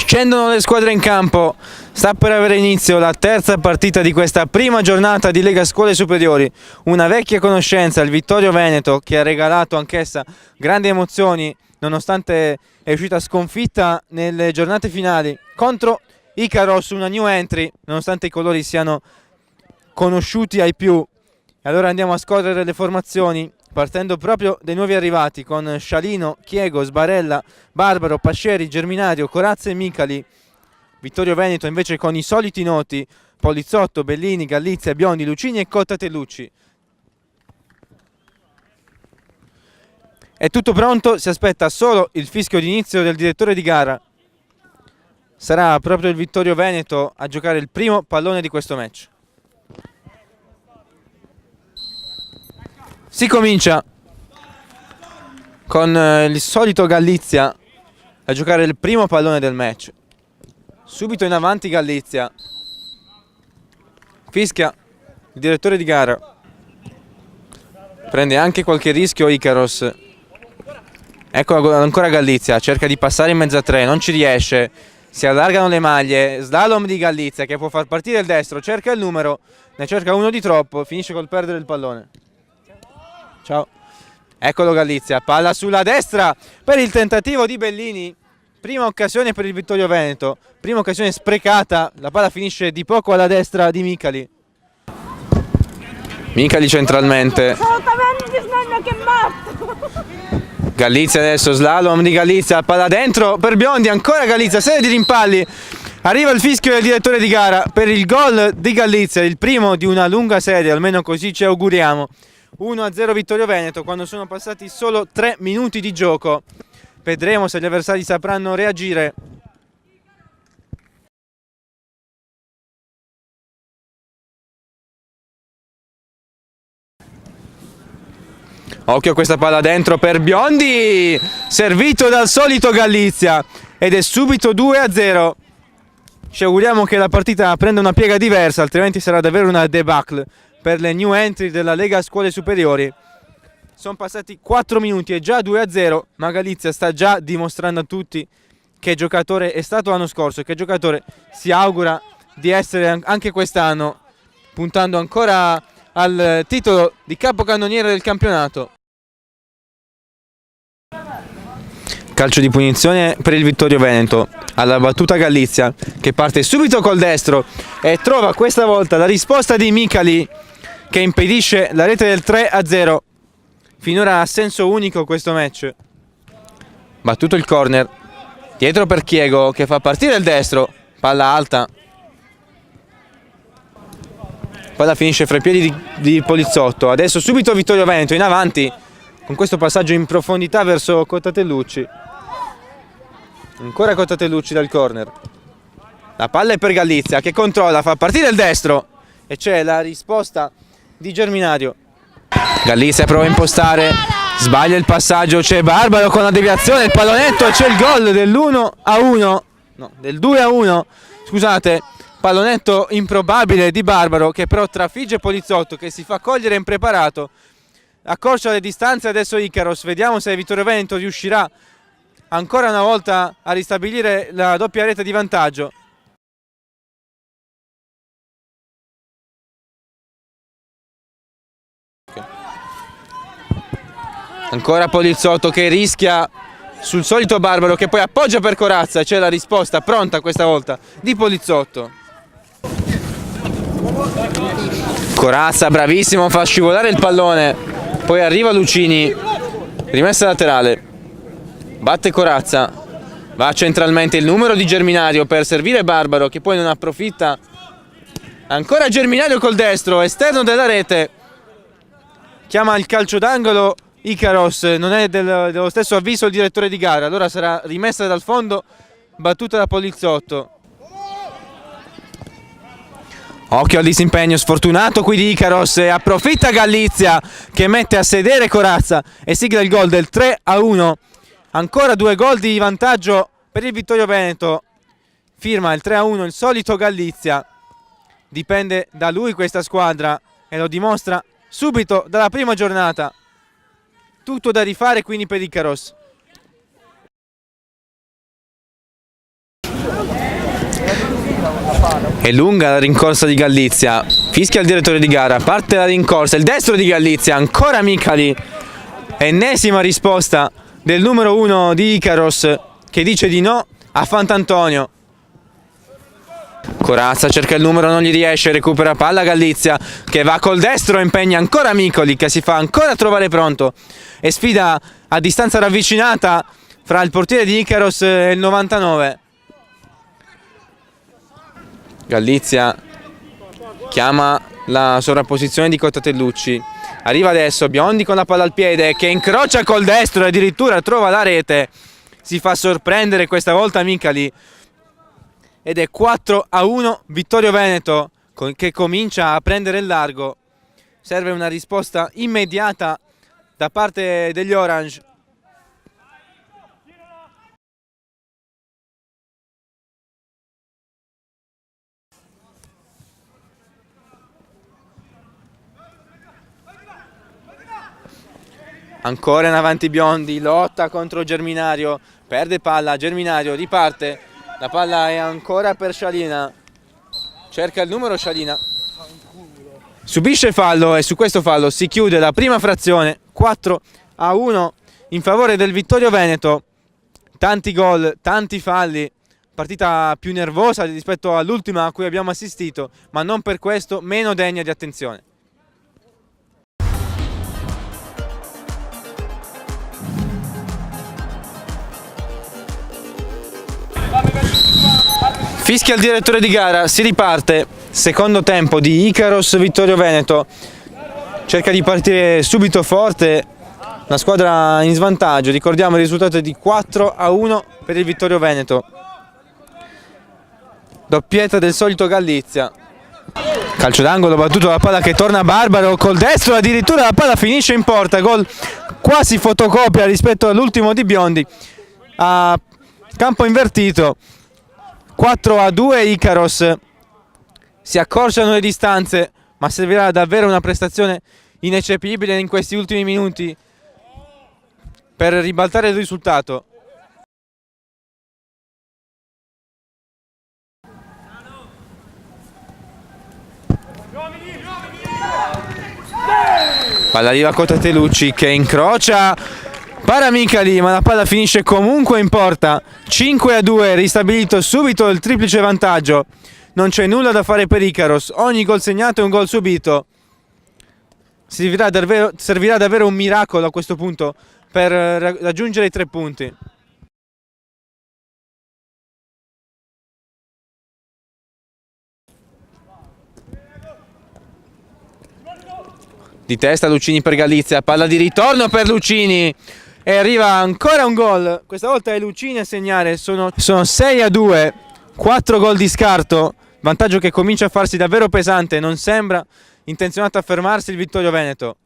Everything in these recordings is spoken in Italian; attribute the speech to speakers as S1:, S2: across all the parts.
S1: Scendono le squadre in campo, sta per avere inizio la terza partita di questa prima giornata di Lega Scuole Superiori. Una vecchia conoscenza, il Vittorio Veneto, che ha regalato anch'essa grandi emozioni nonostante è uscita sconfitta nelle giornate finali contro Icaros, una new entry, nonostante i colori siano conosciuti ai più. E allora andiamo a scorrere le formazioni, partendo proprio dai nuovi arrivati con Scialino, Chiego, Sbarella, Barbaro, Pasceri, Germinario, Corazza e Micali. Vittorio Veneto invece con i soliti noti: Polizzotto, Bellini, Gallizia, Biondi, Lucini e Cottatelucci. È tutto pronto, si aspetta solo il fischio d'inizio del direttore di gara. Sarà proprio il Vittorio Veneto a giocare il primo pallone di questo match. Si comincia con il solito Gallizia a giocare il primo pallone del match. Subito in avanti Gallizia. Fischia il direttore di gara. Prende anche qualche rischio Icaros. Ecco ancora Gallizia, cerca di passare in mezzo a tre, non ci riesce. Si allargano le maglie, slalom di Gallizia che può far partire il destro, cerca il numero, ne cerca uno di troppo, finisce col perdere il pallone. Ciao. Eccolo Gallizia, palla sulla destra per il tentativo di Bellini. Prima occasione per il Vittorio Veneto, prima occasione sprecata, la palla finisce di poco alla destra di Micali. Micali centralmente. Gallizia adesso, slalom di Gallizia, palla dentro per Biondi, ancora Gallizia, serie di rimpalli. Arriva il fischio del direttore di gara per il gol di Gallizia, il primo di una lunga serie, almeno così ci auguriamo. 1-0 Vittorio Veneto quando sono passati solo 3 minuti di gioco. Vedremo se gli avversari sapranno reagire. Occhio a questa palla dentro per Biondi, servito dal solito Gallizia ed è subito 2-0. Ci auguriamo che la partita prenda una piega diversa, altrimenti sarà davvero una debacle per le new entry della Lega Scuole Superiori. Sono passati 4 minuti e già 2-0, ma Gallizia sta già dimostrando a tutti che giocatore è stato l'anno scorso e che giocatore si augura di essere anche quest'anno, puntando ancora al titolo di capocannoniere del campionato. Calcio di punizione per il Vittorio Veneto, alla battuta Gallizia che parte subito col destro e trova questa volta la risposta di Micali che impedisce la rete del 3-0. Finora a senso unico questo match. Battuto il corner, dietro per Chiego che fa partire il destro, palla alta. Palla finisce fra i piedi di Polizzotto. Adesso subito Vittorio Veneto in avanti con questo passaggio in profondità verso Cottatelucci. Ancora Cottatelucci dal corner. La palla è per Gallizia che controlla, fa partire il destro e c'è la risposta di Germinario. Gallizia prova a impostare, sbaglia il passaggio, c'è Barbaro con la deviazione, il pallonetto, c'è il gol dell'1-1, no, del 2-1, scusate, pallonetto improbabile di Barbaro che però trafigge Polizzotto che si fa cogliere impreparato. Accorcia le distanze adesso Icaros, vediamo se Vittorio Veneto riuscirà ancora una volta a ristabilire la doppia rete di vantaggio. Ancora Polizzotto che rischia sul solito Barbaro che poi appoggia per Corazza e c'è la risposta pronta questa volta di Polizzotto. Corazza bravissimo, fa scivolare il pallone, poi arriva Lucini, rimessa laterale, batte Corazza, va centralmente il numero di Germinario per servire Barbaro che poi non approfitta. Ancora Germinario col destro, esterno della rete, chiama il calcio d'angolo Icaros, non è dello stesso avviso il direttore di gara, allora sarà rimessa dal fondo, battuta da Polizzotto. Occhio al disimpegno sfortunato qui di Icaros e approfitta Gallizia che mette a sedere Corazza e sigla il gol del 3-1. Ancora 2 gol di vantaggio per il Vittorio Veneto. Firma il 3-1 il solito Gallizia. Dipende da lui questa squadra e lo dimostra subito dalla prima giornata. Tutto da rifare quindi per Icaros. È lunga la rincorsa di Gallizia, fischia il direttore di gara, parte la rincorsa, il destro di Gallizia, ancora Micali, ennesima risposta del numero 1 di Icaros che dice di no a Fantantonio. Corazza cerca il numero, non gli riesce, recupera palla Gallizia che va col destro, impegna ancora Micoli che si fa ancora trovare pronto e sfida a distanza ravvicinata fra il portiere di Icaros e il 99. Gallizia chiama la sovrapposizione di Cottatellucci, arriva adesso Biondi con la palla al piede che incrocia col destro e addirittura trova la rete, si fa sorprendere questa volta Micali ed è 4-1 Vittorio Veneto che comincia a prendere il largo. Serve una risposta immediata da parte degli Orange. Ancora in avanti Biondi, lotta contro Germinario, perde palla, Germinario riparte, la palla è ancora per Scialina, cerca il numero Scialina, subisce fallo e su questo fallo si chiude la prima frazione, 4-1 in favore del Vittorio Veneto. Tanti gol, tanti falli, partita più nervosa rispetto all'ultima a cui abbiamo assistito, ma non per questo meno degna di attenzione. Fischia il direttore di gara, si riparte, secondo tempo di Icaros Vittorio Veneto, cerca di partire subito forte, la squadra in svantaggio, ricordiamo il risultato di 4-1 per il Vittorio Veneto. Doppietta del solito Gallizia, calcio d'angolo battuto la palla che torna a Barbaro col destro, addirittura la palla finisce in porta, gol quasi fotocopia rispetto all'ultimo di Biondi, a campo invertito. 4-2 Icaros, si accorciano le distanze, ma servirà davvero una prestazione ineccepibile in questi ultimi minuti per ribaltare il risultato. Palla arriva a Cottatellucci che incrocia, para Micali, ma la palla finisce comunque in porta. 5-2, ristabilito subito il triplice vantaggio. Non c'è nulla da fare per Icaros, ogni gol segnato è un gol subito. Servirà davvero un miracolo a questo punto per raggiungere i 3 punti. Di testa Lucini per Gallizia, palla di ritorno per Lucini e arriva ancora un gol, questa volta è Lucini a segnare, sono 6-2, 4 gol di scarto, vantaggio che comincia a farsi davvero pesante, non sembra intenzionato a fermarsi il Vittorio Veneto.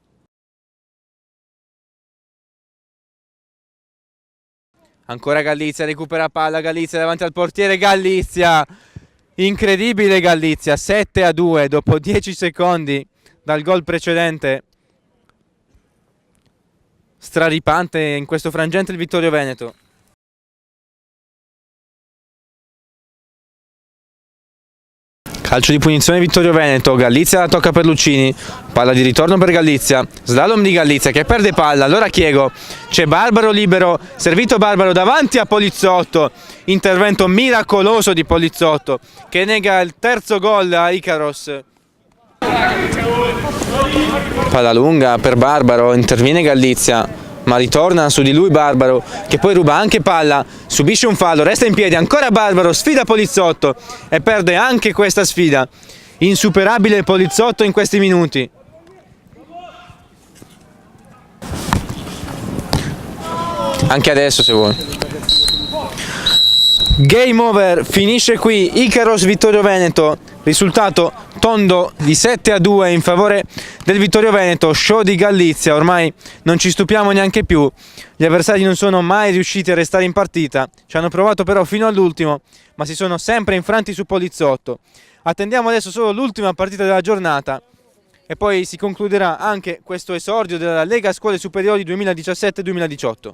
S1: Ancora Gallizia, recupera palla, Gallizia davanti al portiere, Gallizia, incredibile Gallizia, 7-2 dopo 10 secondi dal gol precedente. Straripante in questo frangente il Vittorio Veneto. Calcio di punizione Vittorio Veneto, Gallizia la tocca per Lucini, palla di ritorno per Gallizia, slalom di Gallizia che perde palla, allora Chiego, c'è Barbaro libero, servito Barbaro davanti a Polizzotto, intervento miracoloso di Polizzotto che nega il terzo gol a Icaros. Palla lunga per Barbaro, interviene Gallizia, ma ritorna su di lui Barbaro che poi ruba anche palla, subisce un fallo, resta in piedi, ancora Barbaro, sfida Polizzotto e perde anche questa sfida. Insuperabile Polizzotto in questi minuti. Anche adesso se vuoi. Game over, finisce qui Icaros Vittorio Veneto, risultato tondo di 7-2 in favore del Vittorio Veneto, show di Gallizia, ormai non ci stupiamo neanche più, gli avversari non sono mai riusciti a restare in partita, ci hanno provato però fino all'ultimo, ma si sono sempre infranti su Polizzotto. Attendiamo adesso solo l'ultima partita della giornata e poi si concluderà anche questo esordio della Lega Scuole Superiori 2017-2018.